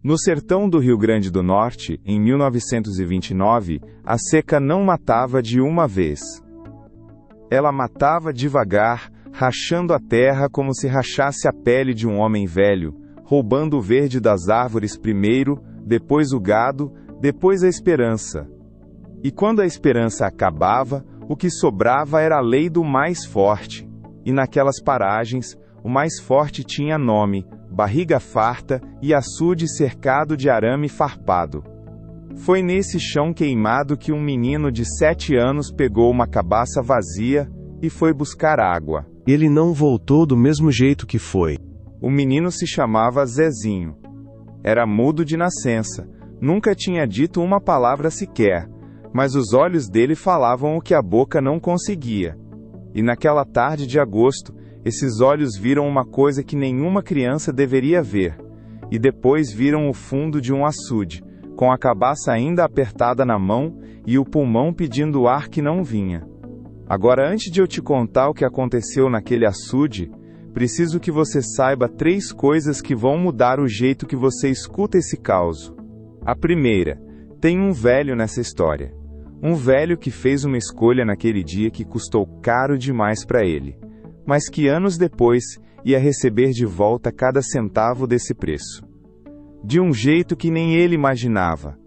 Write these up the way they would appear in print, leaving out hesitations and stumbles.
No sertão do Rio Grande do Norte, em 1929, a seca não matava de uma vez. Ela matava devagar, rachando a terra como se rachasse a pele de um homem velho, roubando o verde das árvores primeiro, depois o gado, depois a esperança. E quando a esperança acabava, o que sobrava era a lei do mais forte. E naquelas paragens, o mais forte tinha nome, barriga farta e açude cercado de arame farpado. Foi nesse chão queimado que um menino de 7 anos pegou uma cabaça vazia e foi buscar água. Ele não voltou do mesmo jeito que foi. O menino se chamava Zezinho. Era mudo de nascença, nunca tinha dito uma palavra sequer, mas os olhos dele falavam o que a boca não conseguia. E naquela tarde de agosto, esses olhos viram uma coisa que nenhuma criança deveria ver, e depois viram o fundo de um açude, com a cabaça ainda apertada na mão e o pulmão pedindo ar que não vinha. Agora, antes de eu te contar o que aconteceu naquele açude, preciso que você saiba 3 coisas que vão mudar o jeito que você escuta esse caos. A primeira, tem um velho nessa história. Um velho que fez uma escolha naquele dia que custou caro demais para ele, mas que anos depois ia receber de volta cada centavo desse preço. De um jeito que nem ele imaginava.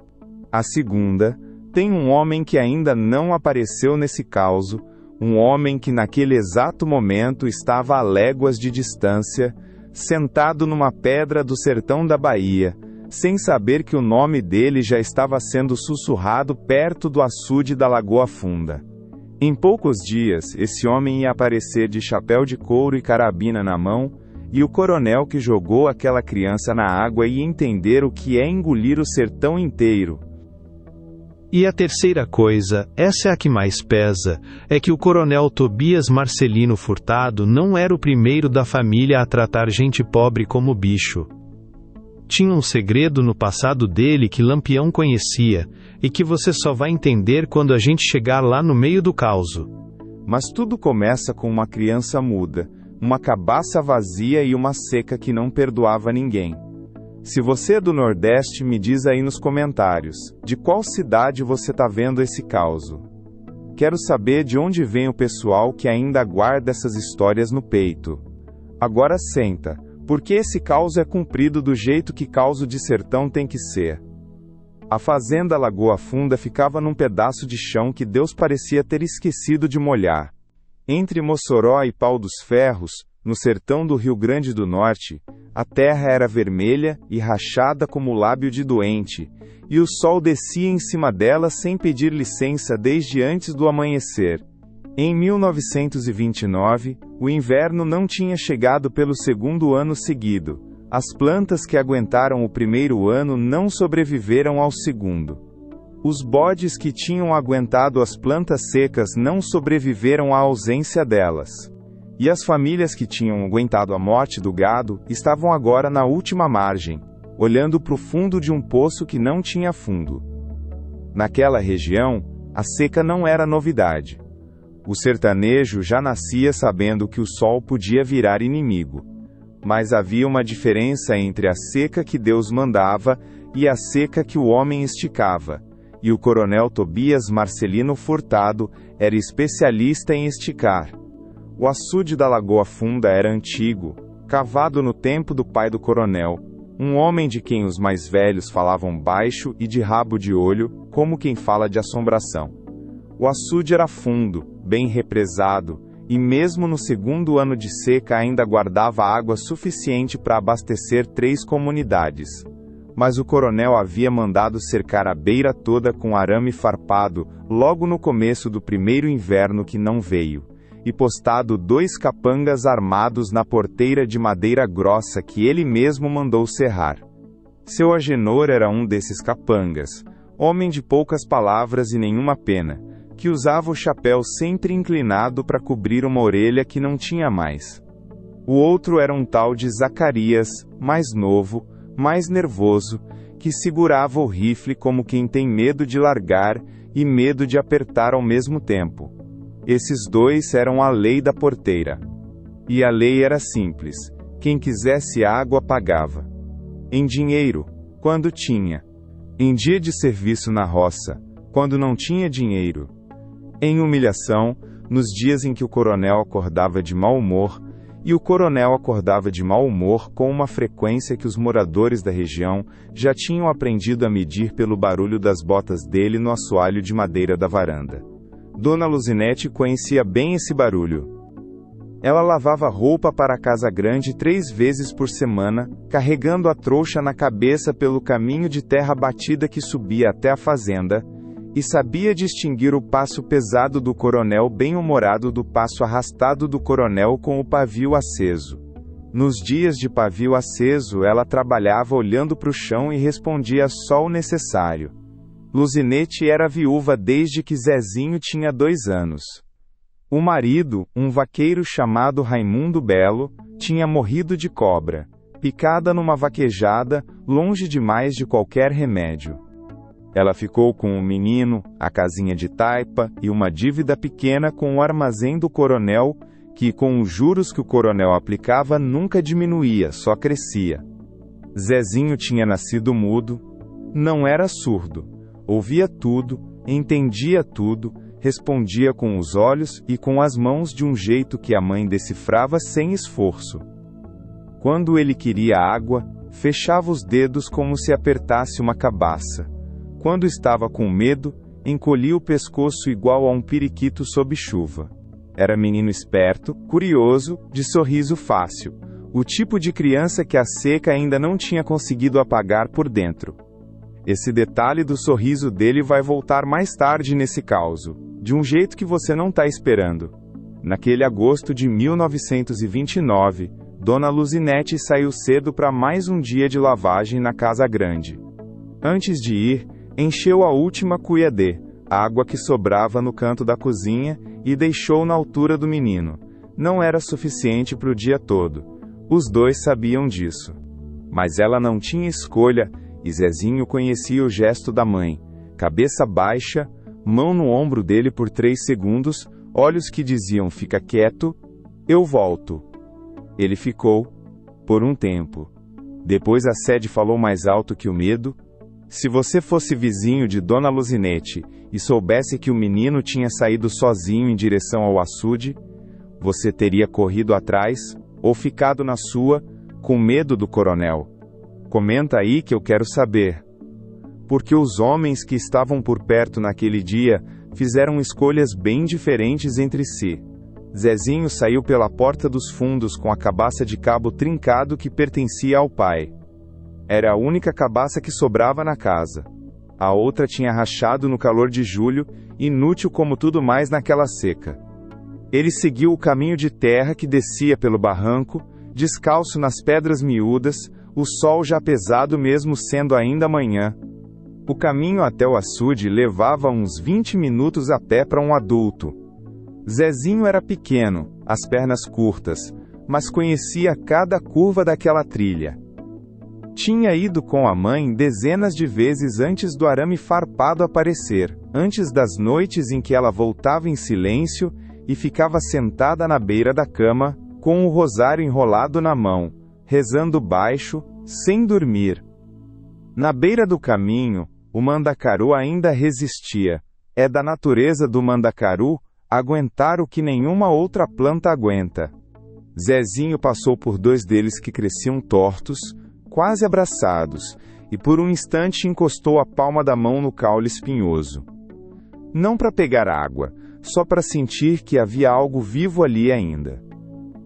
A segunda, tem um homem que ainda não apareceu nesse caos, um homem que naquele exato momento estava a léguas de distância, sentado numa pedra do sertão da Bahia, sem saber que o nome dele já estava sendo sussurrado perto do açude da Lagoa Funda. Em poucos dias, esse homem ia aparecer de chapéu de couro e carabina na mão, e o coronel que jogou aquela criança na água ia entender o que é engolir o sertão inteiro. E a terceira coisa, essa é a que mais pesa, é que o coronel Tobias Marcelino Furtado não era o primeiro da família a tratar gente pobre como bicho. Tinha um segredo no passado dele que Lampião conhecia, e que você só vai entender quando a gente chegar lá no meio do caos. Mas tudo começa com uma criança muda, uma cabaça vazia e uma seca que não perdoava ninguém. Se você é do Nordeste, me diz aí nos comentários, de qual cidade você tá vendo esse caos. Quero saber de onde vem o pessoal que ainda guarda essas histórias no peito. Agora senta, porque esse caos é cumprido do jeito que caos de sertão tem que ser. A fazenda Lagoa Funda ficava num pedaço de chão que Deus parecia ter esquecido de molhar. Entre Mossoró e Pau dos Ferros, no sertão do Rio Grande do Norte, a terra era vermelha e rachada como o lábio de doente, e o sol descia em cima dela sem pedir licença desde antes do amanhecer. Em 1929, o inverno não tinha chegado pelo 2º ano seguido. As plantas que aguentaram o 1º ano não sobreviveram ao 2º. Os bodes que tinham aguentado as plantas secas não sobreviveram à ausência delas. E as famílias que tinham aguentado a morte do gado estavam agora na última margem, olhando para o fundo de um poço que não tinha fundo. Naquela região, a seca não era novidade. O sertanejo já nascia sabendo que o sol podia virar inimigo. Mas havia uma diferença entre a seca que Deus mandava e a seca que o homem esticava. E o coronel Tobias Marcelino Furtado era especialista em esticar. O açude da Lagoa Funda era antigo, cavado no tempo do pai do coronel, um homem de quem os mais velhos falavam baixo e de rabo de olho, como quem fala de assombração. O açude era fundo, bem represado, e mesmo no 2º ano de seca ainda guardava água suficiente para abastecer 3 comunidades. Mas o coronel havia mandado cercar a beira toda com arame farpado, logo no começo do 1º inverno que não veio, e postado 2 capangas armados na porteira de madeira grossa que ele mesmo mandou serrar. Seu Agenor era um desses capangas, homem de poucas palavras e nenhuma pena, que usava o chapéu sempre inclinado para cobrir uma orelha que não tinha mais. O outro era um tal de Zacarias, mais novo, mais nervoso, que segurava o rifle como quem tem medo de largar e medo de apertar ao mesmo tempo. Esses 2 eram a lei da porteira. E a lei era simples: quem quisesse água pagava. Em dinheiro. quando tinha. Em dia de serviço na roça, quando não tinha dinheiro. Em humilhação, nos dias em que o coronel acordava de mau humor, e o coronel acordava de mau humor com uma frequência que os moradores da região já tinham aprendido a medir pelo barulho das botas dele no assoalho de madeira da varanda. Dona Luzinete conhecia bem esse barulho. Ela lavava roupa para a casa grande 3 vezes por semana, carregando a trouxa na cabeça pelo caminho de terra batida que subia até a fazenda, e sabia distinguir o passo pesado do coronel bem-humorado do passo arrastado do coronel com o pavio aceso. Nos dias de pavio aceso, ela trabalhava olhando para o chão e respondia só o necessário. Luzinete era viúva desde que Zezinho tinha 2 anos. O marido, um vaqueiro chamado Raimundo Belo, tinha morrido de cobra, picada numa vaquejada, longe demais de qualquer remédio. Ela ficou com o menino, a casinha de taipa e uma dívida pequena com o armazém do coronel, que com os juros que o coronel aplicava nunca diminuía, só crescia. Zezinho tinha nascido mudo, não era surdo, ouvia tudo, entendia tudo, respondia com os olhos e com as mãos de um jeito que a mãe decifrava sem esforço. Quando ele queria água, fechava os dedos como se apertasse uma cabaça. Quando estava com medo, encolhia o pescoço igual a um periquito sob chuva. Era menino esperto, curioso, de sorriso fácil, o tipo de criança que a seca ainda não tinha conseguido apagar por dentro. Esse detalhe do sorriso dele vai voltar mais tarde nesse causo, de um jeito que você não está esperando. Naquele agosto de 1929, Dona Luzinete saiu cedo para mais um dia de lavagem na casa grande. Antes de ir, encheu a última cuiadê, a água que sobrava no canto da cozinha, e deixou na altura do menino. Não era suficiente para o dia todo. Os dois sabiam disso. Mas ela não tinha escolha, e Zezinho conhecia o gesto da mãe. Cabeça baixa, mão no ombro dele por 3 segundos, olhos que diziam fica quieto, eu volto. Ele ficou, por um tempo. Depois a sede falou mais alto que o medo. Se você fosse vizinho de Dona Luzinete e soubesse que o menino tinha saído sozinho em direção ao açude, você teria corrido atrás, ou ficado na sua, com medo do coronel. Comenta aí que eu quero saber. Porque os homens que estavam por perto naquele dia fizeram escolhas bem diferentes entre si. Zezinho saiu pela porta dos fundos com a cabaça de cabo trincado que pertencia ao pai. Era a única cabaça que sobrava na casa. A outra tinha rachado no calor de julho, inútil como tudo mais naquela seca. Ele seguiu o caminho de terra que descia pelo barranco, descalço nas pedras miúdas, o sol já pesado mesmo sendo ainda manhã. O caminho até o açude levava uns 20 minutos a pé para um adulto. Zezinho era pequeno, as pernas curtas, mas conhecia cada curva daquela trilha. Tinha ido com a mãe dezenas de vezes antes do arame farpado aparecer, antes das noites em que ela voltava em silêncio e ficava sentada na beira da cama, com o rosário enrolado na mão, rezando baixo, sem dormir. Na beira do caminho, o mandacaru ainda resistia. É da natureza do mandacaru aguentar o que nenhuma outra planta aguenta. Zezinho passou por 2 deles que cresciam tortos, quase abraçados, e por um instante encostou a palma da mão no caule espinhoso. Não para pegar água, só para sentir que havia algo vivo ali ainda.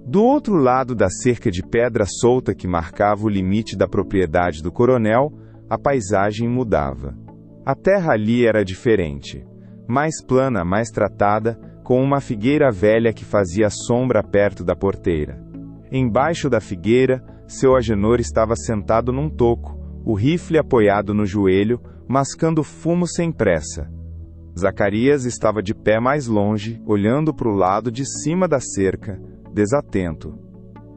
Do outro lado da cerca de pedra solta que marcava o limite da propriedade do coronel, a paisagem mudava. A terra ali era diferente. Mais plana, mais tratada, com uma figueira velha que fazia sombra perto da porteira. Embaixo da figueira, seu Agenor estava sentado num toco, o rifle apoiado no joelho, mascando fumo sem pressa. Zacarias estava de pé mais longe, olhando para o lado de cima da cerca, desatento.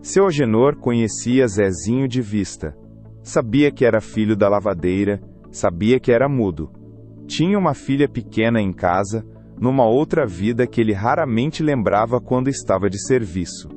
Seu Agenor conhecia Zezinho de vista. Sabia que era filho da lavadeira, sabia que era mudo. Tinha uma filha pequena em casa, numa outra vida que ele raramente lembrava quando estava de serviço.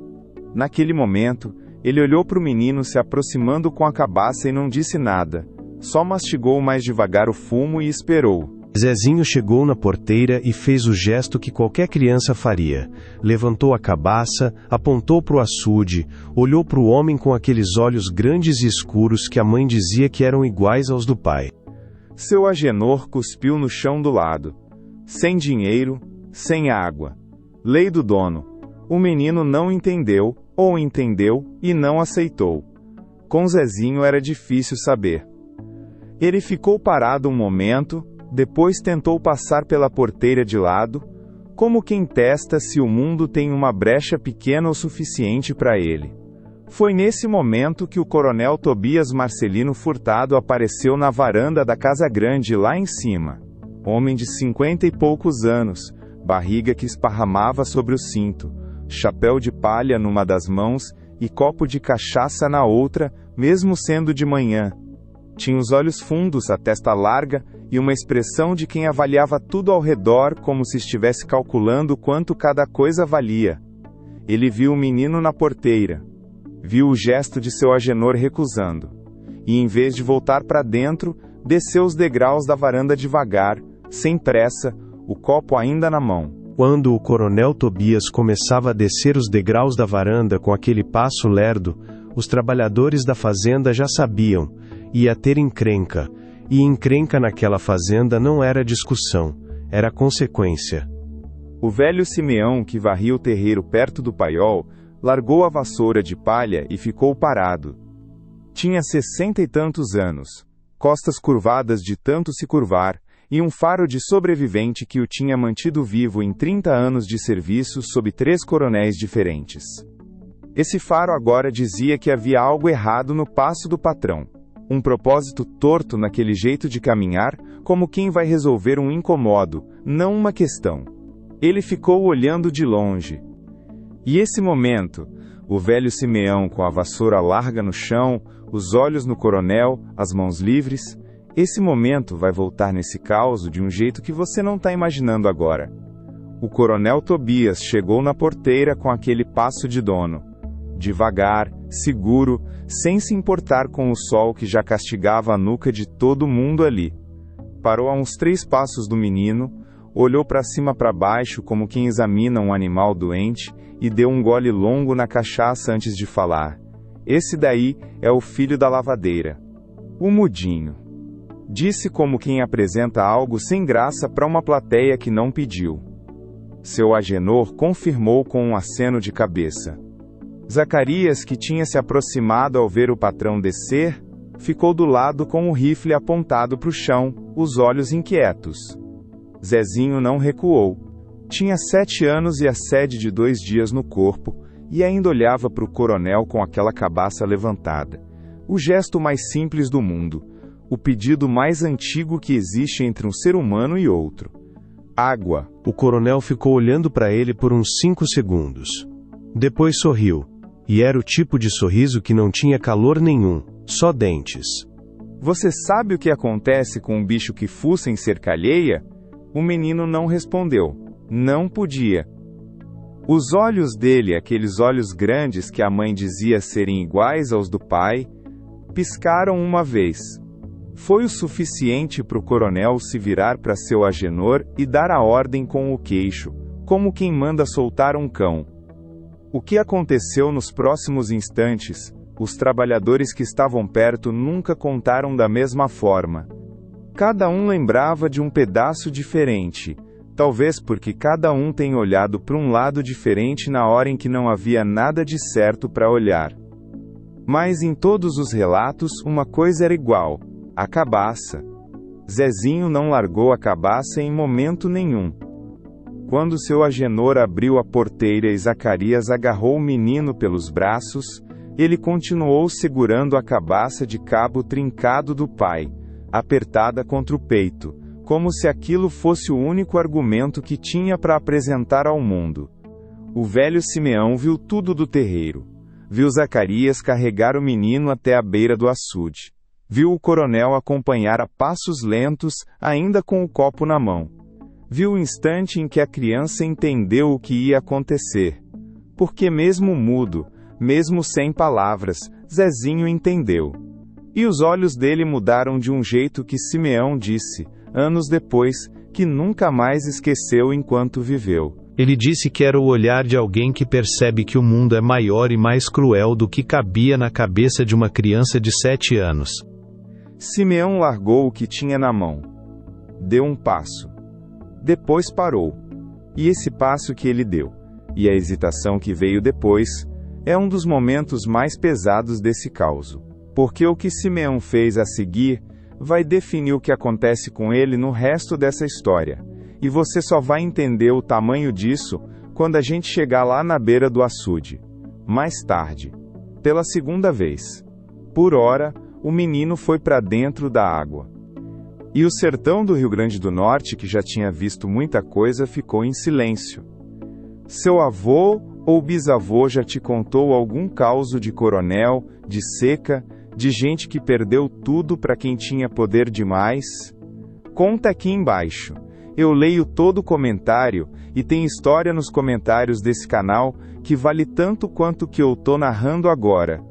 Naquele momento, ele olhou para o menino se aproximando com a cabaça e não disse nada, Só mastigou mais devagar o fumo e esperou. Zezinho chegou na porteira e fez o gesto que qualquer criança faria. Levantou a cabaça, apontou para o açude, olhou para o homem com aqueles olhos grandes e escuros que a mãe dizia que eram iguais aos do pai. Seu Agenor cuspiu no chão do lado. Sem dinheiro, sem água. Lei do dono. O menino não entendeu, ou entendeu, e não aceitou. Com Zezinho era difícil saber. Ele ficou parado um momento, depois tentou passar pela porteira de lado, como quem testa se o mundo tem uma brecha pequena o suficiente para ele. Foi nesse momento que o coronel Tobias Marcelino Furtado apareceu na varanda da Casa Grande lá em cima. Homem de 50 e poucos anos, barriga que esparramava sobre o cinto, chapéu de palha numa das mãos e copo de cachaça na outra, mesmo sendo de manhã. Tinha os olhos fundos, a testa larga e uma expressão de quem avaliava tudo ao redor como se estivesse calculando quanto cada coisa valia. Ele viu o menino na porteira. Viu o gesto de seu Agenor recusando. E em vez de voltar para dentro, desceu os degraus da varanda devagar, sem pressa, o copo ainda na mão. Quando o coronel Tobias começava a descer os degraus da varanda com aquele passo lerdo, os trabalhadores da fazenda já sabiam, ia ter encrenca. E encrenca naquela fazenda não era discussão, era consequência. O velho Simeão, que varria o terreiro perto do paiol, largou a vassoura de palha e ficou parado. Tinha 60 e tantos anos, costas curvadas de tanto se curvar, e um faro de sobrevivente que o tinha mantido vivo em 30 anos de serviço sob 3 coronéis diferentes. Esse faro agora dizia que havia algo errado no passo do patrão. Um propósito torto naquele jeito de caminhar, como quem vai resolver um incomodo, não uma questão. Ele ficou olhando de longe. E esse momento, o velho Simeão com a vassoura larga no chão, os olhos no coronel, as mãos livres, esse momento vai voltar nesse caos de um jeito que você não está imaginando agora. O coronel Tobias chegou na porteira com aquele passo de dono. Devagar, seguro, sem se importar com o sol que já castigava a nuca de todo mundo ali. Parou a uns 3 passos do menino, olhou para cima para baixo como quem examina um animal doente e deu um gole longo na cachaça antes de falar. Esse daí é o filho da lavadeira. O mudinho. Disse como quem apresenta algo sem graça para uma plateia que não pediu. Seu Agenor confirmou com um aceno de cabeça. Zacarias, que tinha se aproximado ao ver o patrão descer, ficou do lado com o rifle apontado para o chão, os olhos inquietos. Zezinho não recuou. Tinha 7 anos e a sede de 2 dias no corpo, e ainda olhava para o coronel com aquela cabaça levantada. O gesto mais simples do mundo. O pedido mais antigo que existe entre um ser humano e outro. Água. O coronel ficou olhando para ele por uns 5 segundos. Depois sorriu. E era o tipo de sorriso que não tinha calor nenhum, só dentes. Você sabe o que acontece com um bicho que fuça em cerca alheia? O menino não respondeu. Não podia. Os olhos dele, aqueles olhos grandes que a mãe dizia serem iguais aos do pai, piscaram uma vez. Foi o suficiente para o coronel se virar para seu Agenor e dar a ordem com o queixo, como quem manda soltar um cão. O que aconteceu nos próximos instantes, os trabalhadores que estavam perto nunca contaram da mesma forma. Cada um lembrava de um pedaço diferente, talvez porque cada um tenha olhado para um lado diferente na hora em que não havia nada de certo para olhar. Mas em todos os relatos, uma coisa era igual: a cabaça. Zezinho não largou a cabaça em momento nenhum. Quando seu Agenor abriu a porteira e Zacarias agarrou o menino pelos braços, ele continuou segurando a cabaça de cabo trincado do pai, apertada contra o peito, como se aquilo fosse o único argumento que tinha para apresentar ao mundo. O velho Simeão viu tudo do terreiro. Viu Zacarias carregar o menino até a beira do açude. Viu o coronel acompanhar a passos lentos, ainda com o copo na mão. Viu o instante em que a criança entendeu o que ia acontecer. Porque mesmo mudo, mesmo sem palavras, Zezinho entendeu. E os olhos dele mudaram de um jeito que Simeão disse, anos depois, que nunca mais esqueceu enquanto viveu. Ele disse que era o olhar de alguém que percebe que o mundo é maior e mais cruel do que cabia na cabeça de uma criança de 7 anos. Simeão largou o que tinha na mão. Deu um passo. Depois parou. E esse passo que ele deu, e a hesitação que veio depois, é um dos momentos mais pesados desse caos. Porque o que Simeão fez a seguir vai definir o que acontece com ele no resto dessa história. E você só vai entender o tamanho disso quando a gente chegar lá na beira do açude. Mais tarde. Pela segunda vez. Por hora, o menino foi para dentro da água. E o sertão do Rio Grande do Norte, que já tinha visto muita coisa, ficou em silêncio. Seu avô ou bisavô já te contou algum causo de coronel, de seca, de gente que perdeu tudo para quem tinha poder demais? Conta aqui embaixo. Eu leio todo comentário, e tem história nos comentários desse canal, que vale tanto quanto o que eu tô narrando agora.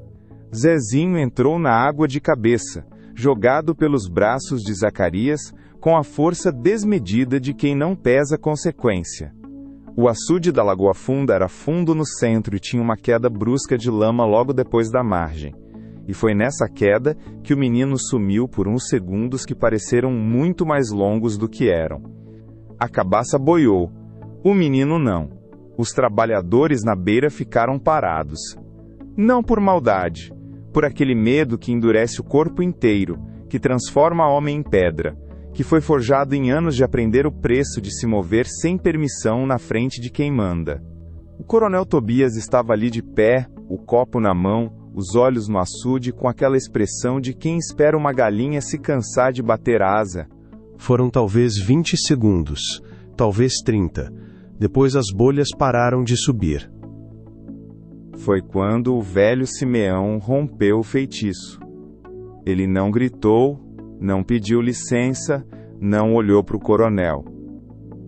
Zezinho entrou na água de cabeça, jogado pelos braços de Zacarias, com a força desmedida de quem não pesa consequência. O açude da Lagoa Funda era fundo no centro e tinha uma queda brusca de lama logo depois da margem. E foi nessa queda que o menino sumiu por uns segundos que pareceram muito mais longos do que eram. A cabaça boiou. O menino não. Os trabalhadores na beira ficaram parados. Não por maldade, por aquele medo que endurece o corpo inteiro, que transforma o homem em pedra, que foi forjado em anos de aprender o preço de se mover sem permissão na frente de quem manda. O coronel Tobias estava ali de pé, o copo na mão, os olhos no açude, com aquela expressão de quem espera uma galinha se cansar de bater asa. Foram talvez 20 segundos, talvez 30. Depois as bolhas pararam de subir. Foi quando o velho Simeão rompeu o feitiço. Ele não gritou, não pediu licença, não olhou para o coronel.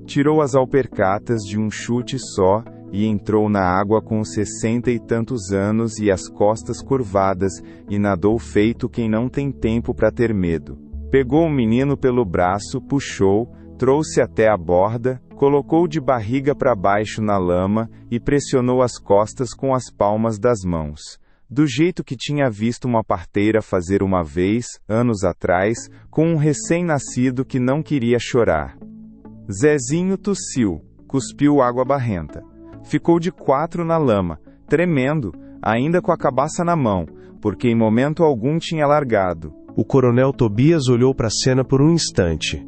Tirou as alpercatas de um chute só e entrou na água com 60 e tantos anos e as costas curvadas, e nadou feito quem não tem tempo para ter medo. Pegou o menino pelo braço, puxou, trouxe até a borda, colocou de barriga para baixo na lama e pressionou as costas com as palmas das mãos, do jeito que tinha visto uma parteira fazer uma vez, anos atrás, com um recém-nascido que não queria chorar. Zezinho tossiu, cuspiu água barrenta. Ficou de 4 na lama, tremendo, ainda com a cabaça na mão, porque em momento algum tinha largado. O coronel Tobias olhou para a cena por um instante.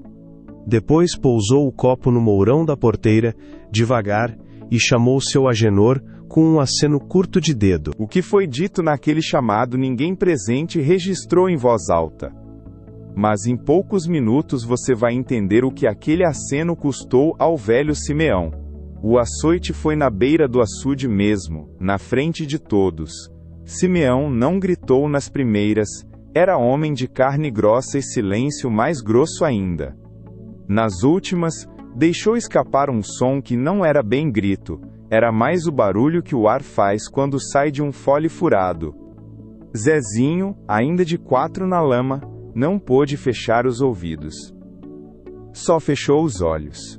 Depois pousou o copo no mourão da porteira, devagar, e chamou seu Agenor com um aceno curto de dedo. O que foi dito naquele chamado ninguém presente registrou em voz alta. Mas em poucos minutos você vai entender o que aquele aceno custou ao velho Simeão. O açoite foi na beira do açude mesmo, na frente de todos. Simeão não gritou nas primeiras, era homem de carne grossa e silêncio mais grosso ainda. Nas últimas, deixou escapar um som que não era bem grito, era mais o barulho que o ar faz quando sai de um fole furado. Zezinho, ainda de 4 na lama, não pôde fechar os ouvidos. Só fechou os olhos.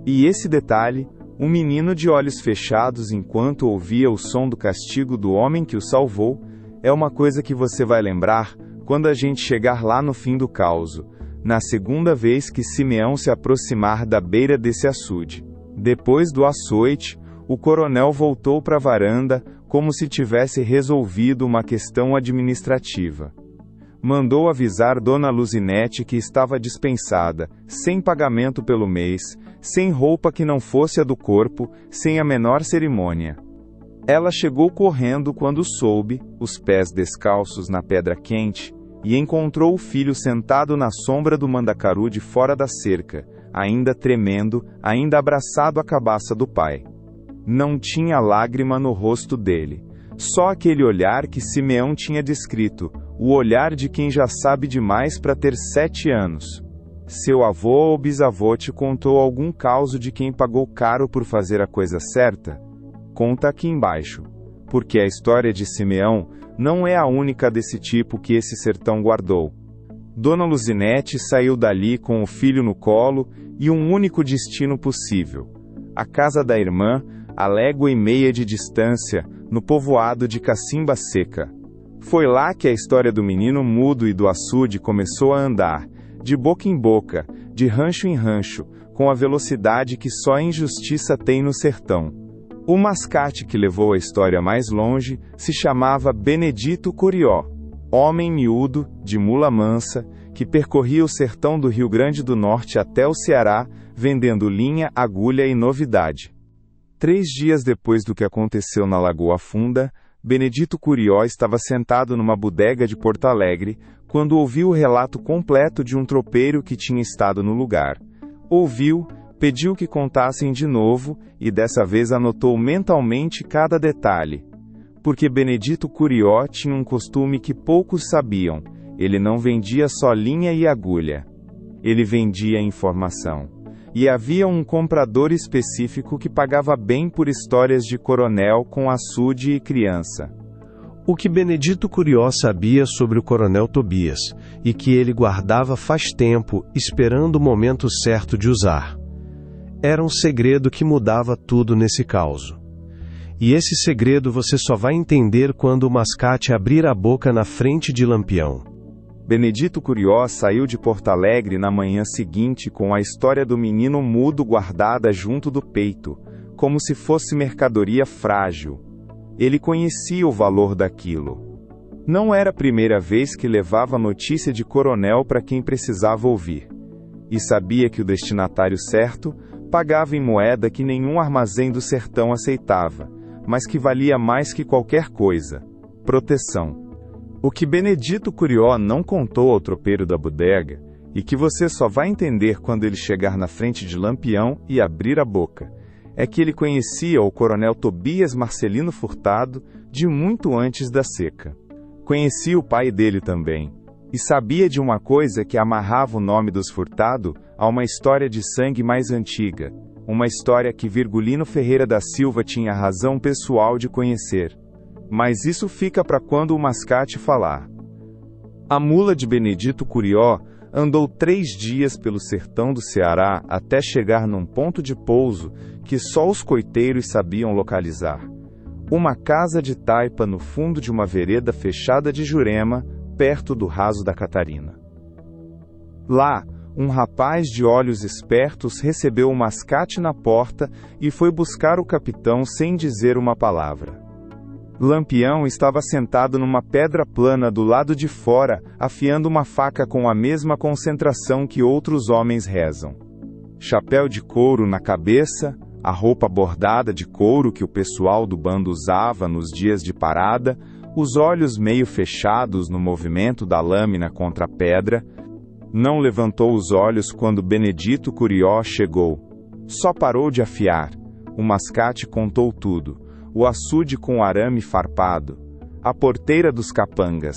E esse detalhe, um menino de olhos fechados enquanto ouvia o som do castigo do homem que o salvou, é uma coisa que você vai lembrar quando a gente chegar lá no fim do causo, na segunda vez que Simeão se aproximar da beira desse açude. Depois do açoite, o coronel voltou para a varanda, como se tivesse resolvido uma questão administrativa. Mandou avisar Dona Luzinete que estava dispensada, sem pagamento pelo mês, sem roupa que não fosse a do corpo, sem a menor cerimônia. Ela chegou correndo quando soube, os pés descalços na pedra quente, e encontrou o filho sentado na sombra do mandacaru de fora da cerca, ainda tremendo, ainda abraçado à cabaça do pai. Não tinha lágrima no rosto dele, só aquele olhar que Simeão tinha descrito, o olhar de quem já sabe demais para ter 7 anos. Seu avô ou bisavô te contou algum caso de quem pagou caro por fazer a coisa certa? Conta aqui embaixo, porque a história de Simeão não é a única desse tipo que esse sertão guardou. Dona Luzinete saiu dali com o filho no colo e um único destino possível: a casa da irmã, a légua e meia de distância, no povoado de Cacimba Seca. Foi lá que a história do menino mudo e do açude começou a andar, de boca em boca, de rancho em rancho, com a velocidade que só a injustiça tem no sertão. O mascate que levou a história mais longe se chamava Benedito Curió, homem miúdo, de mula mansa, que percorria o sertão do Rio Grande do Norte até o Ceará, vendendo linha, agulha e novidade. 3 dias depois do que aconteceu na Lagoa Funda, Benedito Curió estava sentado numa bodega de Porto Alegre, quando ouviu o relato completo de um tropeiro que tinha estado no lugar. Ouviu, pediu que contassem de novo, e dessa vez anotou mentalmente cada detalhe. Porque Benedito Curió tinha um costume que poucos sabiam: ele não vendia só linha e agulha. Ele vendia informação. E havia um comprador específico que pagava bem por histórias de coronel com açude e criança. O que Benedito Curió sabia sobre o coronel Tobias, e que ele guardava faz tempo, esperando o momento certo de usar. Era um segredo que mudava tudo nesse caos. E esse segredo você só vai entender quando o mascate abrir a boca na frente de Lampião. Benedito Curió saiu de Porto Alegre na manhã seguinte com a história do menino mudo guardada junto do peito, como se fosse mercadoria frágil. Ele conhecia o valor daquilo. Não era a primeira vez que levava notícia de coronel para quem precisava ouvir. E sabia que o destinatário certo pagava em moeda que nenhum armazém do sertão aceitava, mas que valia mais que qualquer coisa: proteção. O que Benedito Curió não contou ao tropeiro da bodega, e que você só vai entender quando ele chegar na frente de Lampião e abrir a boca, é que ele conhecia o coronel Tobias Marcelino Furtado de muito antes da seca. Conhecia o pai dele também, e sabia de uma coisa que amarrava o nome dos Furtado a uma história de sangue mais antiga, uma história que Virgulino Ferreira da Silva tinha razão pessoal de conhecer. Mas isso fica para quando o mascate falar. A mula de Benedito Curió andou 3 dias pelo sertão do Ceará até chegar num ponto de pouso que só os coiteiros sabiam localizar. Uma casa de taipa no fundo de uma vereda fechada de Jurema, perto do raso da Catarina. Lá, um rapaz de olhos espertos recebeu o mascate na porta e foi buscar o capitão sem dizer uma palavra. Lampião estava sentado numa pedra plana do lado de fora, afiando uma faca com a mesma concentração que outros homens rezam. Chapéu de couro na cabeça, a roupa bordada de couro que o pessoal do bando usava nos dias de parada, os olhos meio fechados no movimento da lâmina contra a pedra. Não levantou os olhos quando Benedito Curió chegou. Só parou de afiar. O mascate contou tudo. O açude com arame farpado, a porteira dos capangas,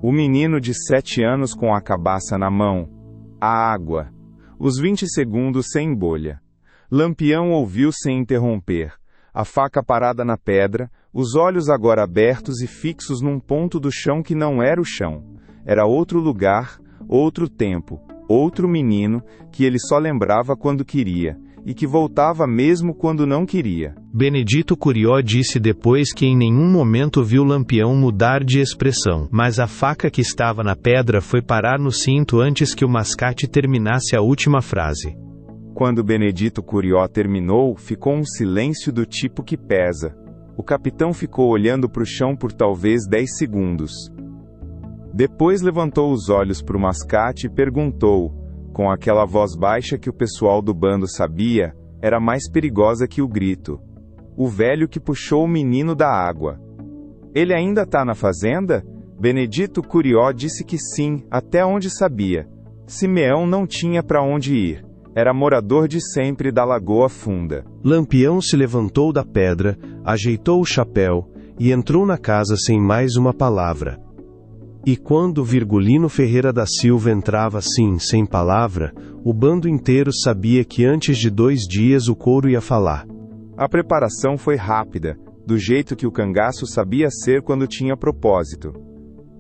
o menino de 7 anos com a cabaça na mão, a água, os 20 segundos sem bolha. Lampião ouviu sem interromper, a faca parada na pedra, os olhos agora abertos e fixos num ponto do chão que não era o chão. Era outro lugar, outro tempo, outro menino, que ele só lembrava quando queria, e que voltava mesmo quando não queria. Benedito Curió disse depois que em nenhum momento viu Lampião mudar de expressão, mas a faca que estava na pedra foi parar no cinto antes que o mascate terminasse a última frase. Quando Benedito Curió terminou, ficou um silêncio do tipo que pesa. O capitão ficou olhando para o chão por talvez 10 segundos. Depois levantou os olhos para o mascate e perguntou, com aquela voz baixa que o pessoal do bando sabia, era mais perigosa que o grito: o velho que puxou o menino da água. Ele ainda tá na fazenda? Benedito Curió disse que sim, até onde sabia. Simeão não tinha para onde ir. Era morador de sempre da Lagoa Funda. Lampião se levantou da pedra, ajeitou o chapéu, e entrou na casa sem mais uma palavra. E quando Virgulino Ferreira da Silva entrava assim, sem palavra, o bando inteiro sabia que antes de 2 dias o couro ia falar. A preparação foi rápida. do jeito que o cangaço sabia ser quando tinha propósito.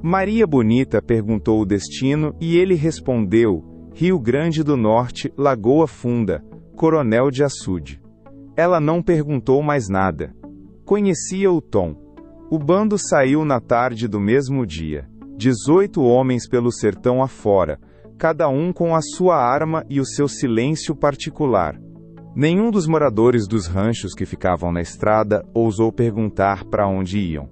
Maria Bonita perguntou o destino e ele respondeu: Rio Grande do Norte, Lagoa Funda, Coronel de Açude. Ela não perguntou mais nada. Conhecia o tom. O bando saiu na tarde do mesmo dia. 18 homens pelo sertão afora, cada um com a sua arma e o seu silêncio particular. Nenhum dos moradores dos ranchos que ficavam na estrada ousou perguntar para onde iam.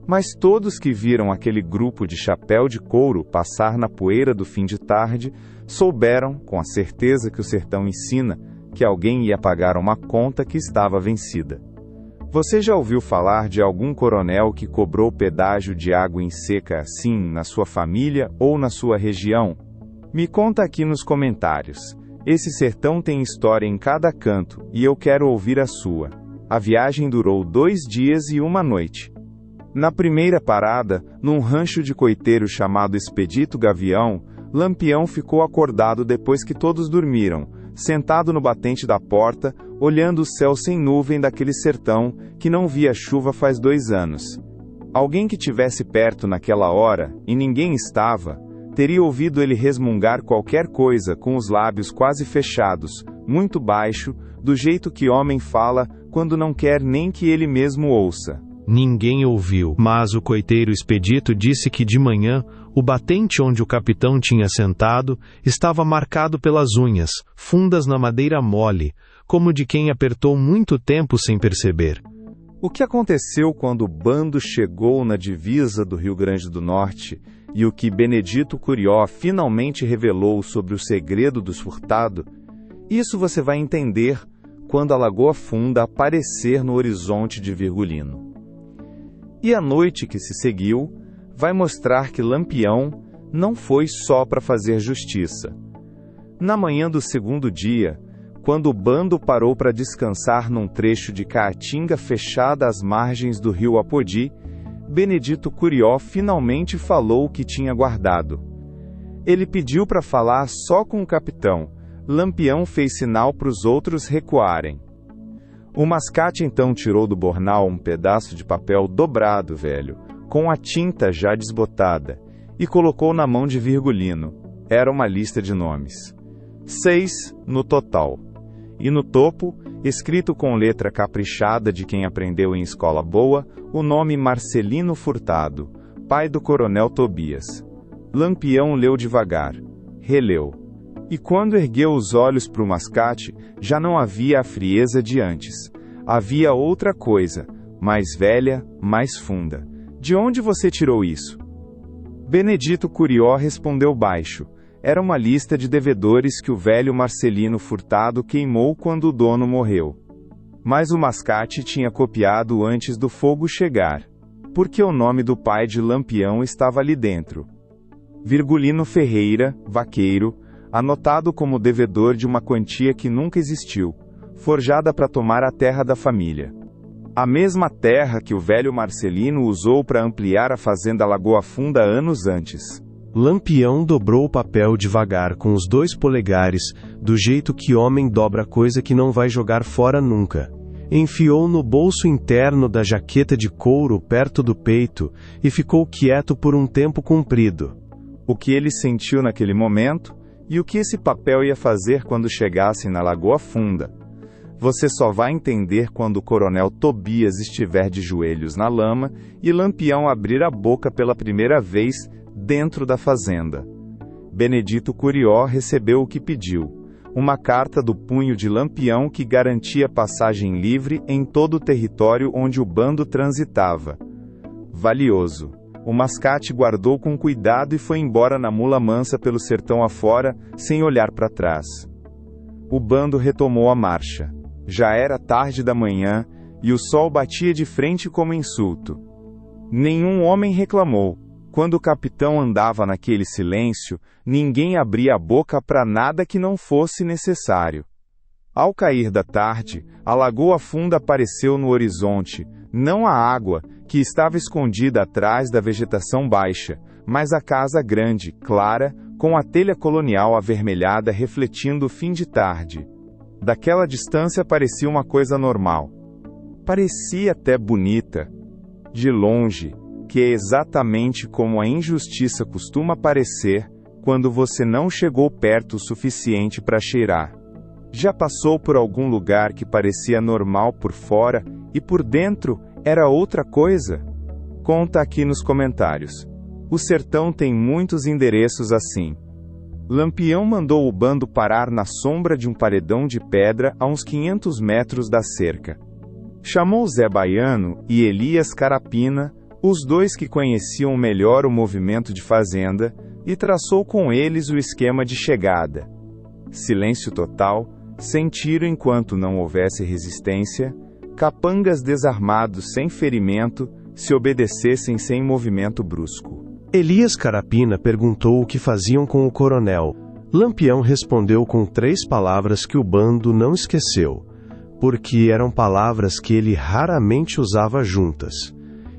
Mas todos que viram aquele grupo de chapéu de couro passar na poeira do fim de tarde, souberam, com a certeza que o sertão ensina, que alguém ia pagar uma conta que estava vencida. Você já ouviu falar de algum coronel que cobrou pedágio de água em seca assim na sua família ou na sua região? Me conta aqui nos comentários. Esse sertão tem história em cada canto, e eu quero ouvir a sua. A viagem durou 2 dias e 1 noite. Na primeira parada, num rancho de coiteiro chamado Expedito Gavião, Lampião ficou acordado depois que todos dormiram, sentado no batente da porta, olhando o céu sem nuvem daquele sertão, que não via chuva faz 2 anos. Alguém que tivesse perto naquela hora, e ninguém estava, teria ouvido ele resmungar qualquer coisa com os lábios quase fechados, muito baixo, do jeito que homem fala quando não quer nem que ele mesmo ouça. Ninguém ouviu, mas o coiteiro Expedito disse que de manhã, o batente onde o capitão tinha sentado, estava marcado pelas unhas, fundas na madeira mole, como de quem apertou muito tempo sem perceber. O que aconteceu quando o bando chegou na divisa do Rio Grande do Norte, e o que Benedito Curió finalmente revelou sobre o segredo dos Furtado, isso você vai entender quando a Lagoa Funda aparecer no horizonte de Virgulino. E a noite que se seguiu vai mostrar que Lampião não foi só para fazer justiça. Na manhã do segundo dia, quando o bando parou para descansar num trecho de caatinga fechada às margens do rio Apodi, Benedito Curió finalmente falou o que tinha guardado. Ele pediu para falar só com o capitão. Lampião fez sinal para os outros recuarem. O mascate então tirou do bornal um pedaço de papel dobrado, velho, com a tinta já desbotada, e colocou na mão de Virgulino. Era uma lista de nomes. 6 no total. E no topo, escrito com letra caprichada de quem aprendeu em escola boa, o nome Marcelino Furtado, pai do coronel Tobias. Lampião leu devagar. Releu. E quando ergueu os olhos para o mascate, já não havia a frieza de antes. Havia outra coisa, mais velha, mais funda. De onde você tirou isso? Benedito Curió respondeu baixo. Era uma lista de devedores que o velho Marcelino Furtado queimou quando o dono morreu. Mas o mascate tinha copiado antes do fogo chegar, porque o nome do pai de Lampião estava ali dentro. Virgulino Ferreira, vaqueiro, anotado como devedor de uma quantia que nunca existiu, forjada para tomar a terra da família. A mesma terra que o velho Marcelino usou para ampliar a fazenda Lagoa Funda anos antes. Lampião dobrou o papel devagar com os 2 polegares, do jeito que homem dobra coisa que não vai jogar fora nunca. Enfiou no bolso interno da jaqueta de couro perto do peito e ficou quieto por um tempo comprido. O que ele sentiu naquele momento e o que esse papel ia fazer quando chegassem na Lagoa Funda. Você só vai entender quando o coronel Tobias estiver de joelhos na lama e Lampião abrir a boca pela primeira vez dentro da fazenda. Benedito Curió recebeu o que pediu, uma carta do punho de Lampião que garantia passagem livre em todo o território onde o bando transitava. Valioso. O mascate guardou com cuidado e foi embora na mula mansa pelo sertão afora, sem olhar para trás. O bando retomou a marcha. Já era tarde da manhã, e o sol batia de frente como insulto. Nenhum homem reclamou. Quando o capitão andava naquele silêncio, ninguém abria a boca para nada que não fosse necessário. Ao cair da tarde, a Lagoa Funda apareceu no horizonte, não a água, que estava escondida atrás da vegetação baixa, mas a casa grande, clara, com a telha colonial avermelhada refletindo o fim de tarde. Daquela distância parecia uma coisa normal. Parecia até bonita. De longe, que é exatamente como a injustiça costuma parecer, quando você não chegou perto o suficiente para cheirar. Já passou por algum lugar que parecia normal por fora e por dentro era outra coisa? Conta aqui nos comentários. O sertão tem muitos endereços assim. Lampião mandou o bando parar na sombra de um paredão de pedra a uns 500 metros da cerca. Chamou Zé Baiano e Elias Carapina, os dois que conheciam melhor o movimento de fazenda, e traçou com eles o esquema de chegada. Silêncio total, sem tiro enquanto não houvesse resistência, capangas desarmados sem ferimento, se obedecessem sem movimento brusco. Elias Carapina perguntou o que faziam com o coronel. Lampião respondeu com 3 palavras que o bando não esqueceu, porque eram palavras que ele raramente usava juntas.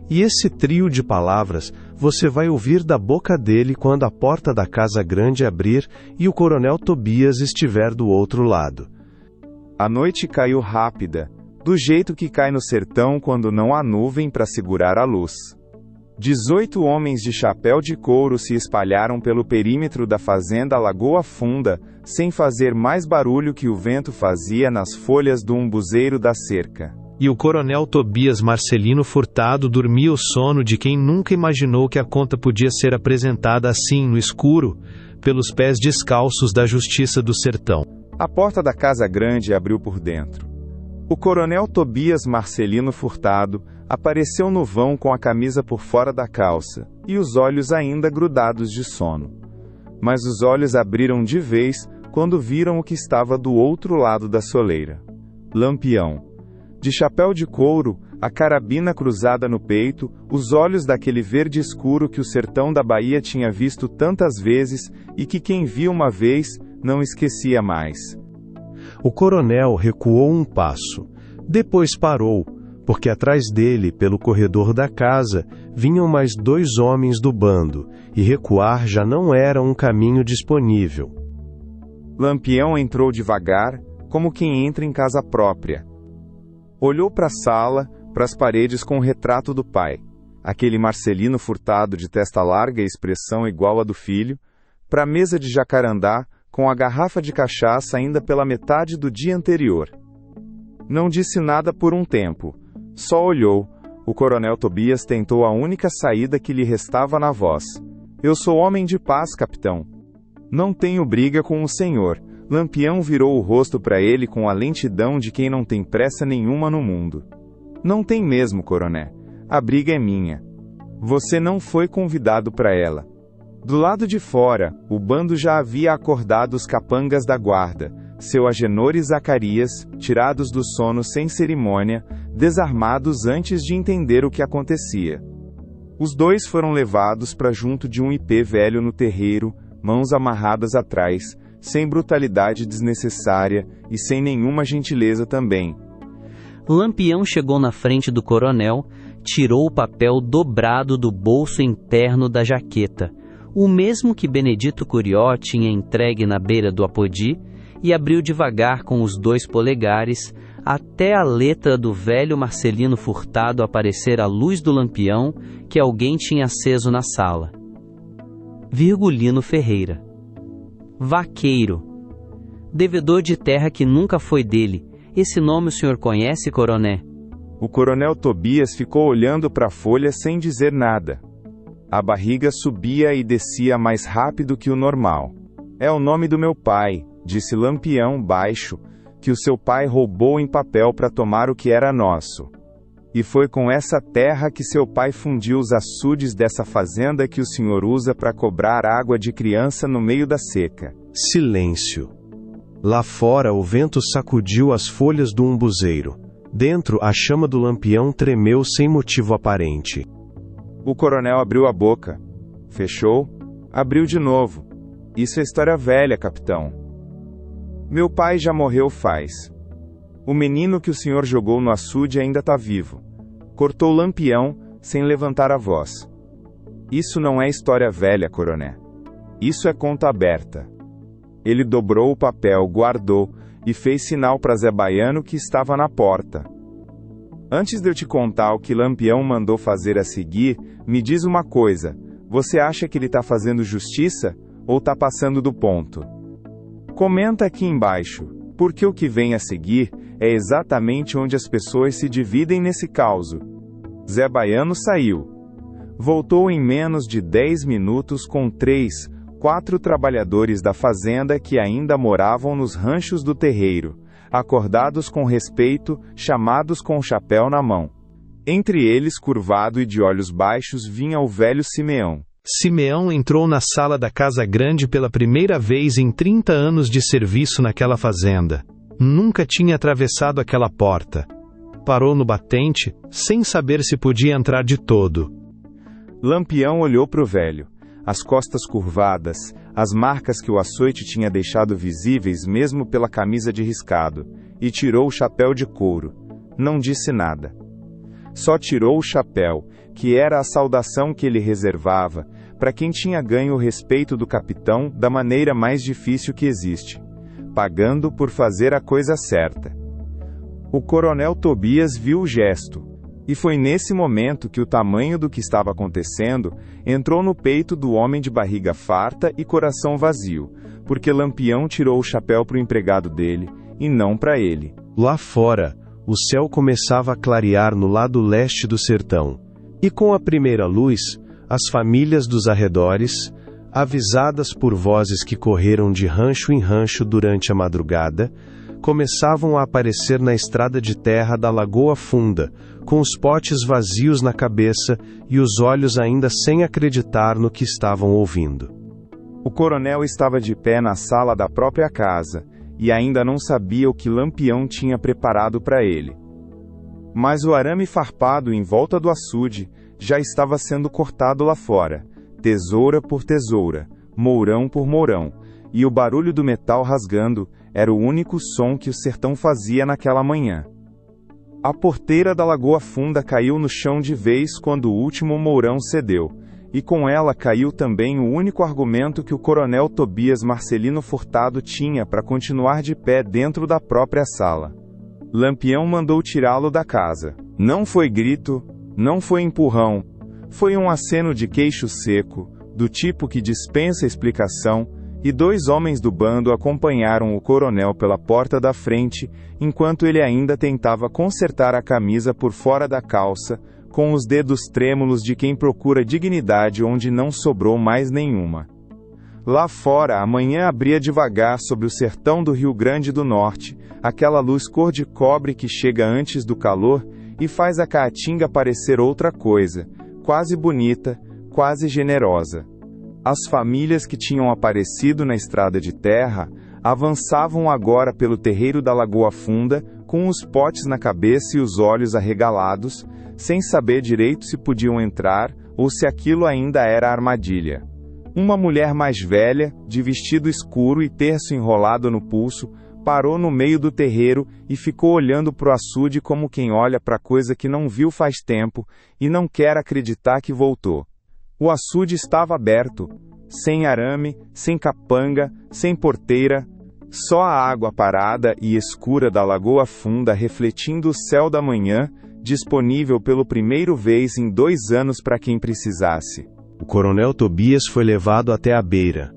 E esse trio de palavras você vai ouvir da boca dele quando a porta da casa grande abrir e o coronel Tobias estiver do outro lado. A noite caiu rápida, do jeito que cai no sertão quando não há nuvem para segurar a luz. 18 homens de chapéu de couro se espalharam pelo perímetro da fazenda Lagoa Funda, sem fazer mais barulho que o vento fazia nas folhas do umbuzeiro da cerca. E o coronel Tobias Marcelino Furtado dormia o sono de quem nunca imaginou que a conta podia ser apresentada assim, no escuro, pelos pés descalços da Justiça do Sertão. A porta da casa grande abriu por dentro. O coronel Tobias Marcelino Furtado apareceu no vão com a camisa por fora da calça, e os olhos ainda grudados de sono. Mas os olhos abriram de vez quando viram o que estava do outro lado da soleira. Lampião. De chapéu de couro, a carabina cruzada no peito, os olhos daquele verde escuro que o sertão da Bahia tinha visto tantas vezes e que quem viu uma vez, não esquecia mais. O coronel recuou um passo. Depois parou, porque atrás dele, pelo corredor da casa, vinham mais 2 homens do bando, e recuar já não era um caminho disponível. Lampião entrou devagar, como quem entra em casa própria. Olhou para a sala, para as paredes com o retrato do pai, aquele Marcelino Furtado de testa larga e expressão igual à do filho, para a mesa de jacarandá, com a garrafa de cachaça ainda pela metade do dia anterior. Não disse nada por um tempo, só olhou. O coronel Tobias tentou a única saída que lhe restava na voz. Eu sou homem de paz, capitão. Não tenho briga com o senhor. Lampião virou o rosto para ele com a lentidão de quem não tem pressa nenhuma no mundo. Não tem mesmo, coroné. A briga é minha. Você não foi convidado para ela. Do lado de fora, o bando já havia acordado os capangas da guarda, seu Agenor e Zacarias, tirados do sono sem cerimônia, desarmados antes de entender o que acontecia. Os 2 foram levados para junto de um ipê velho no terreiro, mãos amarradas atrás, sem brutalidade desnecessária e sem nenhuma gentileza também. Lampião chegou na frente do coronel, tirou o papel dobrado do bolso interno da jaqueta, o mesmo que Benedito Curió tinha entregue na beira do apodi, e abriu devagar com os 2 polegares, até a letra do velho Marcelino Furtado aparecer à luz do lampião que alguém tinha aceso na sala. Virgulino Ferreira. Vaqueiro. Devedor de terra que nunca foi dele. Esse nome o senhor conhece, coroné? O coronel Tobias ficou olhando para a folha sem dizer nada. A barriga subia e descia mais rápido que o normal. É o nome do meu pai, disse Lampião baixo, que o seu pai roubou em papel para tomar o que era nosso. E foi com essa terra que seu pai fundiu os açudes dessa fazenda que o senhor usa para cobrar água de criança no meio da seca. Silêncio. Lá fora o vento sacudiu as folhas do umbuzeiro. Dentro a chama do lampião tremeu sem motivo aparente. O coronel abriu a boca. Fechou. Abriu de novo. Isso é história velha, capitão. Meu pai já morreu faz. O menino que o senhor jogou no açude ainda está vivo. Cortou o Lampião, sem levantar a voz. Isso não é história velha, coroné. Isso é conta aberta. Ele dobrou o papel, guardou, e fez sinal para Zé Baiano que estava na porta. Antes de eu te contar o que Lampião mandou fazer a seguir, me diz uma coisa, você acha que ele está fazendo justiça, ou está passando do ponto? Comenta aqui embaixo, porque o que vem a seguir é exatamente onde as pessoas se dividem nesse caso. Zé Baiano saiu. Voltou em menos de 10 minutos com 4 trabalhadores da fazenda que ainda moravam nos ranchos do terreiro, acordados com respeito, chamados com o chapéu na mão. Entre eles, curvado e de olhos baixos, vinha o velho Simeão. Simeão entrou na sala da casa grande pela primeira vez em 30 anos de serviço naquela fazenda. Nunca tinha atravessado aquela porta. Parou no batente, sem saber se podia entrar de todo. Lampião olhou para o velho. As costas curvadas, as marcas que o açoite tinha deixado visíveis mesmo pela camisa de riscado, e tirou o chapéu de couro. Não disse nada. Só tirou o chapéu, que era a saudação que ele reservava, para quem tinha ganho o respeito do capitão da maneira mais difícil que existe, pagando por fazer a coisa certa. O coronel Tobias viu o gesto, e foi nesse momento que o tamanho do que estava acontecendo entrou no peito do homem de barriga farta e coração vazio, porque Lampião tirou o chapéu para o empregado dele, e não para ele. Lá fora, o céu começava a clarear no lado leste do sertão, e com a primeira luz, as famílias dos arredores, avisadas por vozes que correram de rancho em rancho durante a madrugada, começavam a aparecer na estrada de terra da Lagoa Funda, com os potes vazios na cabeça e os olhos ainda sem acreditar no que estavam ouvindo. O coronel estava de pé na sala da própria casa, e ainda não sabia o que Lampião tinha preparado para ele. Mas o arame farpado em volta do açude já estava sendo cortado lá fora, tesoura por tesoura, mourão por mourão, e o barulho do metal rasgando era o único som que o sertão fazia naquela manhã. A porteira da Lagoa Funda caiu no chão de vez quando o último mourão cedeu, e com ela caiu também o único argumento que o coronel Tobias Marcelino Furtado tinha para continuar de pé dentro da própria sala. Lampião mandou tirá-lo da casa. Não foi grito, não foi empurrão, foi um aceno de queixo seco, do tipo que dispensa explicação, e 2 homens do bando acompanharam o coronel pela porta da frente, enquanto ele ainda tentava consertar a camisa por fora da calça, com os dedos trêmulos de quem procura dignidade onde não sobrou mais nenhuma. Lá fora, a manhã abria devagar sobre o sertão do Rio Grande do Norte, aquela luz cor de cobre que chega antes do calor e faz a caatinga parecer outra coisa, quase bonita, quase generosa. As famílias que tinham aparecido na estrada de terra avançavam agora pelo terreiro da Lagoa Funda, com os potes na cabeça e os olhos arregalados, sem saber direito se podiam entrar ou se aquilo ainda era armadilha. Uma mulher mais velha, de vestido escuro e terço enrolado no pulso, parou no meio do terreiro e ficou olhando para o açude como quem olha para coisa que não viu faz tempo e não quer acreditar que voltou. O açude estava aberto, sem arame, sem capanga, sem porteira, só a água parada e escura da Lagoa Funda refletindo o céu da manhã, disponível pela primeira vez em 2 anos para quem precisasse. O coronel Tobias foi levado até a beira.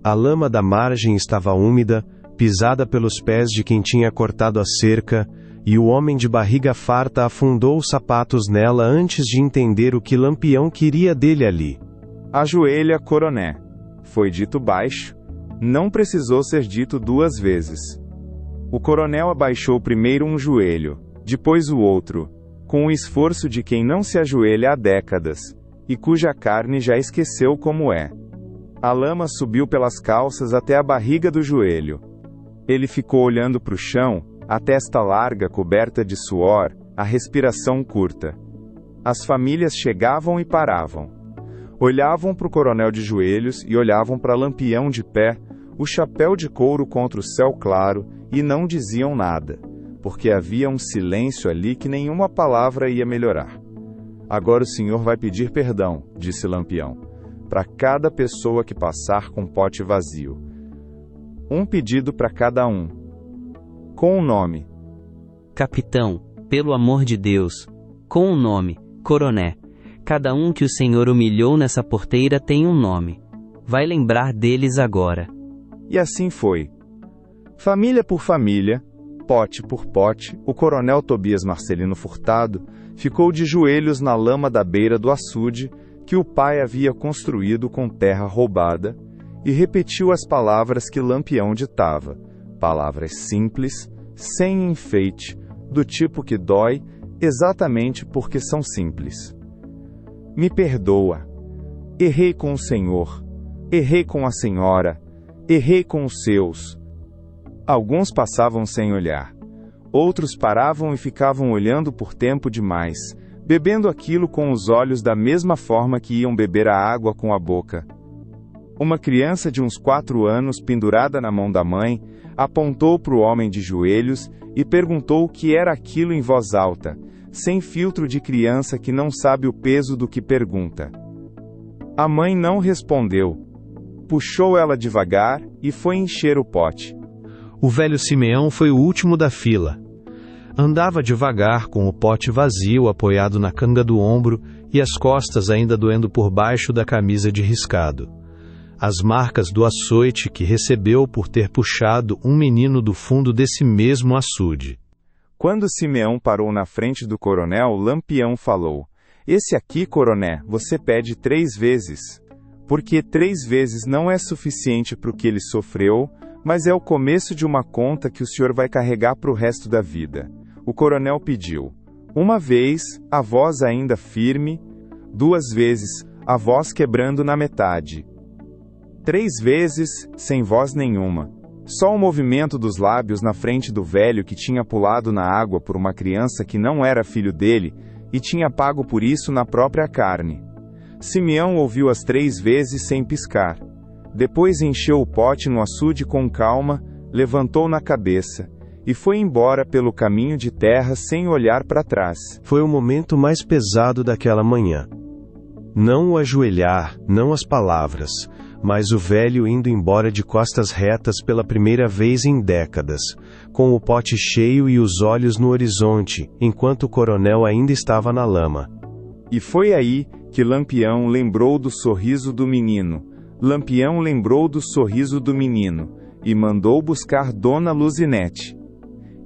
A lama da margem estava úmida, pisada pelos pés de quem tinha cortado a cerca, e o homem de barriga farta afundou os sapatos nela antes de entender o que Lampião queria dele ali. Ajoelha, coroné. Foi dito baixo. Não precisou ser dito 2 vezes. O coronel abaixou primeiro um joelho, depois o outro, com o esforço de quem não se ajoelha há décadas, e cuja carne já esqueceu como é. A lama subiu pelas calças até a barriga do joelho. Ele ficou olhando para o chão, a testa larga coberta de suor, a respiração curta. As famílias chegavam e paravam. Olhavam para o coronel de joelhos e olhavam para Lampião de pé, o chapéu de couro contra o céu claro, e não diziam nada, porque havia um silêncio ali que nenhuma palavra ia melhorar. Agora o senhor vai pedir perdão, disse Lampião, para cada pessoa que passar com pote vazio. Um pedido para cada um. Com o nome. Capitão, pelo amor de Deus. Com um nome, Coroné. Cada um que o Senhor humilhou nessa porteira tem um nome. Vai lembrar deles agora. E assim foi. Família por família, pote por pote, o coronel Tobias Marcelino Furtado ficou de joelhos na lama da beira do açude que o pai havia construído com terra roubada e repetiu as palavras que Lampião ditava, palavras simples, sem enfeite, do tipo que dói exatamente porque são simples. Me perdoa. Errei com o Senhor. Errei com a senhora. Errei com os seus. Alguns passavam sem olhar. Outros paravam e ficavam olhando por tempo demais, bebendo aquilo com os olhos da mesma forma que iam beber a água com a boca. Uma criança de uns 4 anos, pendurada na mão da mãe, apontou para o homem de joelhos e perguntou o que era aquilo em voz alta, sem filtro de criança que não sabe o peso do que pergunta. A mãe não respondeu. Puxou ela devagar e foi encher o pote. O velho Simeão foi o último da fila. Andava devagar com o pote vazio apoiado na canga do ombro e as costas ainda doendo por baixo da camisa de riscado. As marcas do açoite que recebeu por ter puxado um menino do fundo desse mesmo açude. Quando Simeão parou na frente do coronel, Lampião falou: "Esse aqui, coroné, você pede 3 vezes. Porque 3 vezes não é suficiente para o que ele sofreu, mas é o começo de uma conta que o senhor vai carregar para o resto da vida." O coronel pediu. 1 vez, a voz ainda firme. 2 vezes, a voz quebrando na metade. 3 vezes, sem voz nenhuma. Só o movimento dos lábios na frente do velho que tinha pulado na água por uma criança que não era filho dele e tinha pago por isso na própria carne. Simeão ouviu as 3 vezes sem piscar. Depois encheu o pote no açude com calma, levantou na cabeça e foi embora pelo caminho de terra sem olhar para trás. Foi o momento mais pesado daquela manhã. Não o ajoelhar, não as palavras, mas o velho indo embora de costas retas pela primeira vez em décadas, com o pote cheio e os olhos no horizonte, enquanto o coronel ainda estava na lama. E foi aí que Lampião lembrou do sorriso do menino. Lampião lembrou do sorriso do menino e mandou buscar Dona Luzinete.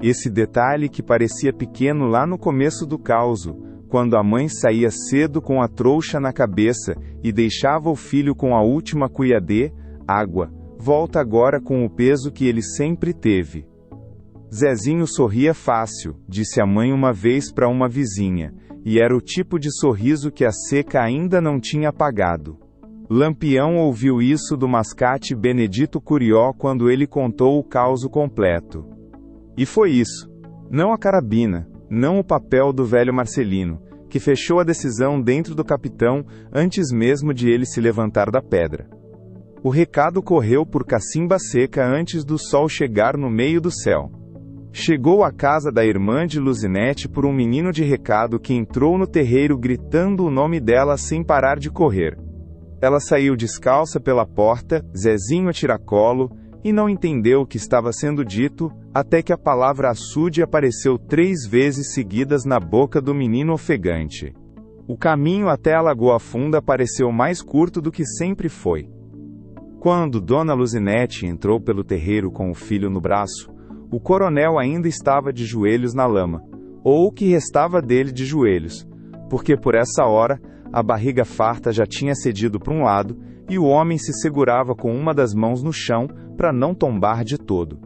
Esse detalhe que parecia pequeno lá no começo do causo, quando a mãe saía cedo com a trouxa na cabeça e deixava o filho com a última cuiadê, água, volta agora com o peso que ele sempre teve. Zezinho sorria fácil, disse a mãe uma vez para uma vizinha, e era o tipo de sorriso que a seca ainda não tinha apagado. Lampião ouviu isso do mascate Benedito Curió quando ele contou o causo completo. E foi isso. Não a carabina, não o papel do velho Marcelino, que fechou a decisão dentro do capitão antes mesmo de ele se levantar da pedra. O recado correu por cacimba seca antes do sol chegar no meio do céu. Chegou à casa da irmã de Luzinete por um menino de recado que entrou no terreiro gritando o nome dela sem parar de correr. Ela saiu descalça pela porta, Zezinho a tiracolo, e não entendeu o que estava sendo dito, até que a palavra açude apareceu 3 vezes seguidas na boca do menino ofegante. O caminho até a Lagoa Funda pareceu mais curto do que sempre foi. Quando Dona Luzinete entrou pelo terreiro com o filho no braço, o coronel ainda estava de joelhos na lama, ou o que restava dele de joelhos, porque por essa hora, a barriga farta já tinha cedido para um lado, e o homem se segurava com uma das mãos no chão para não tombar de todo.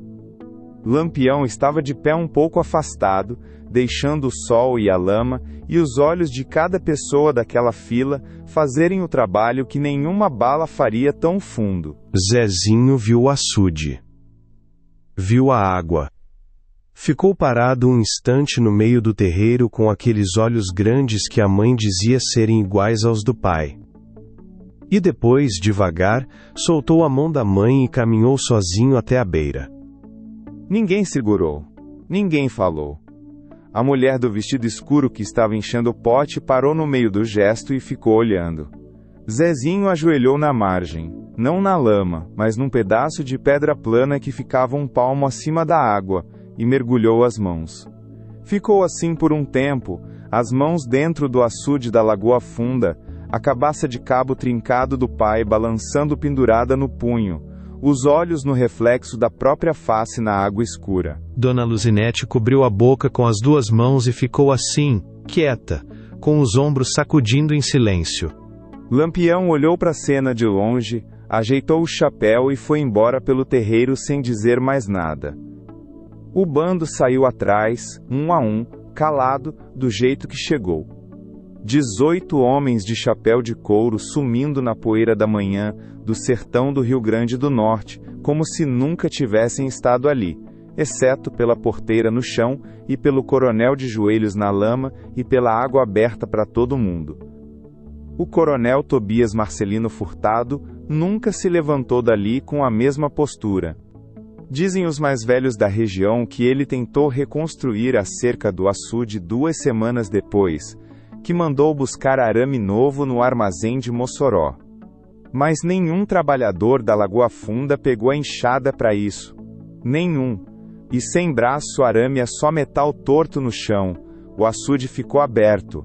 Lampião estava de pé um pouco afastado, deixando o sol e a lama e os olhos de cada pessoa daquela fila fazerem o trabalho que nenhuma bala faria tão fundo. Zezinho viu o açude. Viu a água. Ficou parado um instante no meio do terreiro com aqueles olhos grandes que a mãe dizia serem iguais aos do pai. E depois, devagar, soltou a mão da mãe e caminhou sozinho até a beira. Ninguém segurou. Ninguém falou. A mulher do vestido escuro que estava enchendo o pote parou no meio do gesto e ficou olhando. Zezinho ajoelhou na margem, não na lama, mas num pedaço de pedra plana que ficava um palmo acima da água, e mergulhou as mãos. Ficou assim por um tempo, as mãos dentro do açude da Lagoa Funda, a cabaça de cabo trincado do pai balançando pendurada no punho, os olhos no reflexo da própria face na água escura. Dona Luzinete cobriu a boca com as duas mãos e ficou assim, quieta, com os ombros sacudindo em silêncio. Lampião olhou para a cena de longe, ajeitou o chapéu e foi embora pelo terreiro sem dizer mais nada. O bando saiu atrás, um a um, calado, do jeito que chegou. 18 homens de chapéu de couro sumindo na poeira da manhã do sertão do Rio Grande do Norte, como se nunca tivessem estado ali, exceto pela porteira no chão e pelo coronel de joelhos na lama e pela água aberta para todo mundo. O coronel Tobias Marcelino Furtado nunca se levantou dali com a mesma postura. Dizem os mais velhos da região que ele tentou reconstruir a cerca do açude 2 semanas depois, que mandou buscar arame novo no armazém de Mossoró. Mas nenhum trabalhador da Lagoa Funda pegou a enxada para isso. Nenhum. E sem braço, arame é só metal torto no chão. O açude ficou aberto.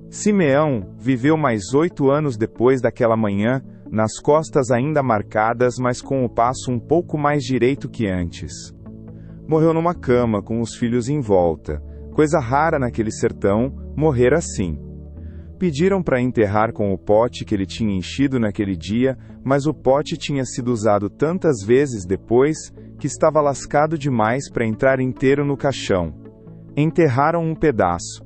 Simeão viveu mais 8 anos depois daquela manhã, nas costas ainda marcadas, mas com o passo um pouco mais direito que antes. Morreu numa cama com os filhos em volta. Coisa rara naquele sertão, morrer assim. Pediram para enterrar com o pote que ele tinha enchido naquele dia, mas o pote tinha sido usado tantas vezes depois, que estava lascado demais para entrar inteiro no caixão. Enterraram um pedaço.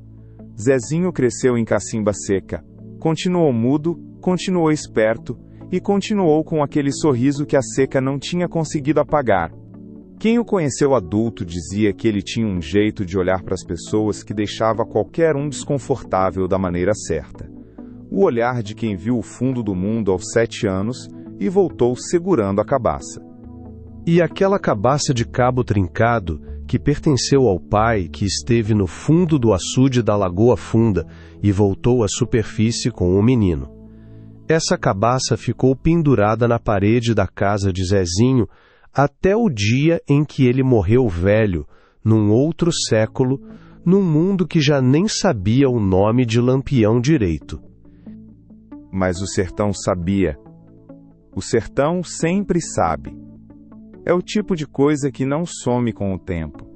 Zezinho cresceu em cacimba seca. Continuou mudo, continuou esperto, e continuou com aquele sorriso que a seca não tinha conseguido apagar. Quem o conheceu adulto dizia que ele tinha um jeito de olhar para as pessoas que deixava qualquer um desconfortável da maneira certa. O olhar de quem viu o fundo do mundo aos 7 anos e voltou segurando a cabaça. E aquela cabaça de cabo trincado, que pertenceu ao pai que esteve no fundo do açude da Lagoa Funda e voltou à superfície com o menino. Essa cabaça ficou pendurada na parede da casa de Zezinho até o dia em que ele morreu velho, num outro século, num mundo que já nem sabia o nome de Lampião direito. Mas o sertão sabia. O sertão sempre sabe. É o tipo de coisa que não some com o tempo.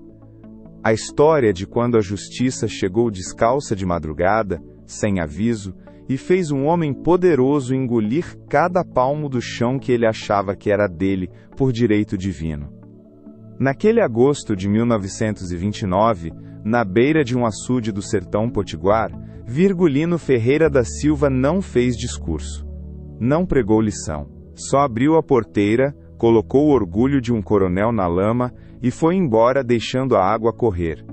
A história de quando a justiça chegou descalça de madrugada, sem aviso, e fez um homem poderoso engolir cada palmo do chão que ele achava que era dele, por direito divino. Naquele agosto de 1929, na beira de um açude do sertão potiguar, Virgulino Ferreira da Silva não fez discurso. Não pregou lição. Só abriu a porteira, colocou o orgulho de um coronel na lama e foi embora deixando a água correr.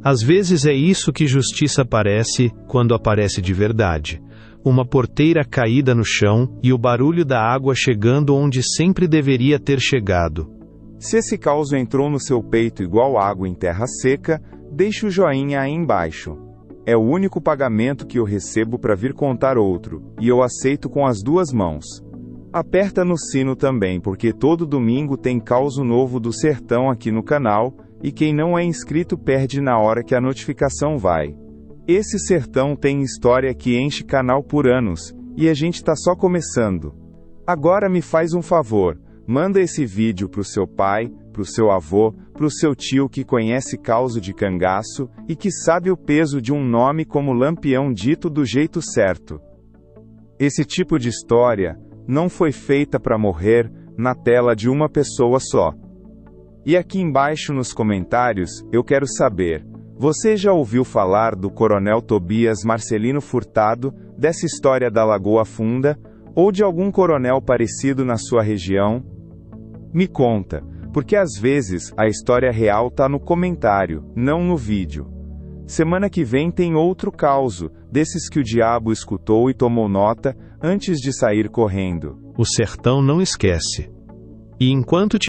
Às vezes é isso que justiça parece, quando aparece de verdade. Uma porteira caída no chão, e o barulho da água chegando onde sempre deveria ter chegado. Se esse caos entrou no seu peito igual água em terra seca, deixe o joinha aí embaixo. É o único pagamento que eu recebo para vir contar outro, e eu aceito com as 2 mãos. Aperta no sino também, porque todo domingo tem caos novo do sertão aqui no canal, e quem não é inscrito perde na hora que a notificação vai. Esse sertão tem história que enche canal por anos, e a gente tá só começando. Agora me faz um favor, manda esse vídeo pro seu pai, pro seu avô, pro seu tio que conhece causo de cangaço, e que sabe o peso de um nome como Lampião dito do jeito certo. Esse tipo de história não foi feita para morrer na tela de uma pessoa só. E aqui embaixo nos comentários, eu quero saber, você já ouviu falar do coronel Tobias Marcelino Furtado, dessa história da Lagoa Funda, ou de algum coronel parecido na sua região? Me conta, porque às vezes a história real tá no comentário, não no vídeo. Semana que vem tem outro causo, desses que o diabo escutou e tomou nota, antes de sair correndo. O sertão não esquece. E enquanto